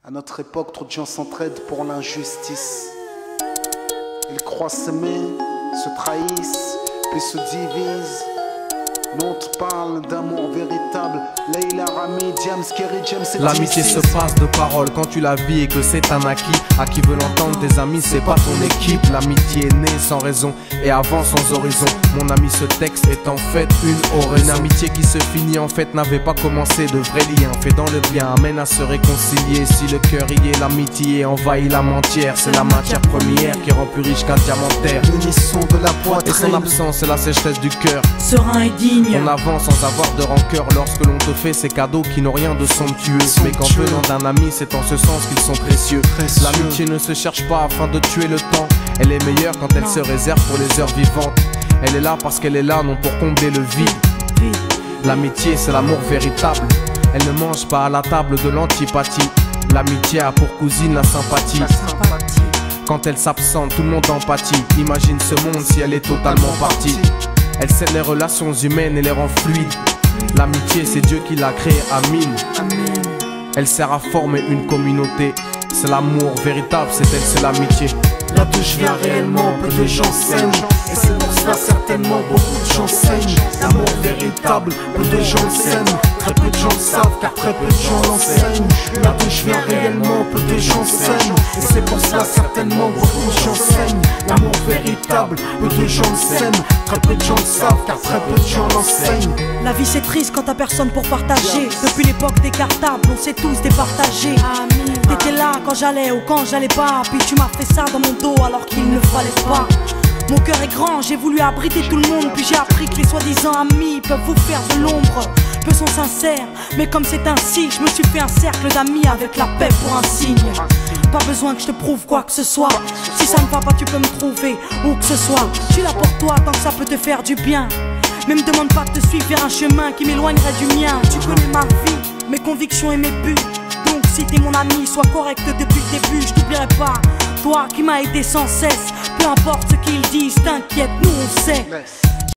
À notre époque, trop de gens s'entraident pour l'injustice. Ils croient s'aimer, se trahissent, puis se divisent. Nous on te parle d'amour véritable. Leila, Rami, Diams, Kerry, James et l'amitié se passe de paroles quand tu la vis et que c'est un acquis. À qui veut l'entendre, tes amis, c'est pas ton équipe. L'amitié est née sans raison et avance sans horizon. Mon ami, ce texte est en fait une oraison. Une amitié qui se finit en fait n'avait pas commencé. De vrais liens faits dans le bien amènent à se réconcilier. Si le cœur y est, l'amitié envahit l'âme entière. C'est la matière première qui rend plus riche qu'un diamantaire. L'unisson de la poitrine et son absence, c'est la sécheresse du cœur. Serein et digne. On avance sans avoir de rancœur lorsque l'on te fait ces cadeaux qui n'ont rien de somptueux. Mais qu'en venant d'un ami, c'est en ce sens qu'ils sont précieux. L'amitié ne se cherche pas afin de tuer le temps. Elle est meilleure quand elle se réserve pour les heures vivantes. Elle est là parce qu'elle est là, non pour combler le vide. L'amitié, c'est l'amour véritable. Elle ne mange pas à la table de l'antipathie. L'amitié a pour cousine la sympathie. Quand elle s'absente, tout le monde empathie. Imagine ce monde si elle est totalement partie. Elle scelle les relations humaines et les rend fluides. L'amitié, c'est Dieu qui l'a créée, Amin. Elle sert à former une communauté. C'est l'amour véritable, c'est elle, c'est l'amitié. Là d'où je viens réellement, peu de gens s'aiment. Et c'est pour cela certainement beaucoup de gens saignent. L'amour véritable, peu de gens s'aiment. Très peu de gens le savent car très peu de gens l'enseignent. Là d'où je viens réellement, peu de gens s'aiment. Et c'est pour cela certainement beaucoup de gens saignent. L'amour véritable, peu de gens s'aiment. Très peu de gens le savent car très peu de gens l'enseignent. La vie c'est triste quand t'as personne pour partager. Depuis l'époque des cartables, on s'est tous départagés. T'étais là quand j'allais ou quand j'allais pas. Puis tu m'as fait ça dans mon dos alors qu'il ne fallait pas. Mon cœur est grand, j'ai voulu abriter tout le monde. Puis j'ai appris que les soi-disant amis peuvent vous faire de l'ombre. Peu sont sincères, mais comme c'est ainsi, je me suis fait un cercle d'amis avec la paix pour un signe. Pas besoin que je te prouve quoi que ce soit. Si ça ne va pas, tu peux me trouver où que ce soit. Je suis là pour toi tant que ça peut te faire du bien. Mais me demande pas de te suivre vers un chemin qui m'éloignerait du mien. Tu connais ma vie, mes convictions et mes buts. Donc si t'es mon ami, sois correct depuis le début. Je t'oublierai pas, toi qui m'as aidé sans cesse. Peu importe ce qu'ils disent, t'inquiète, nous on sait.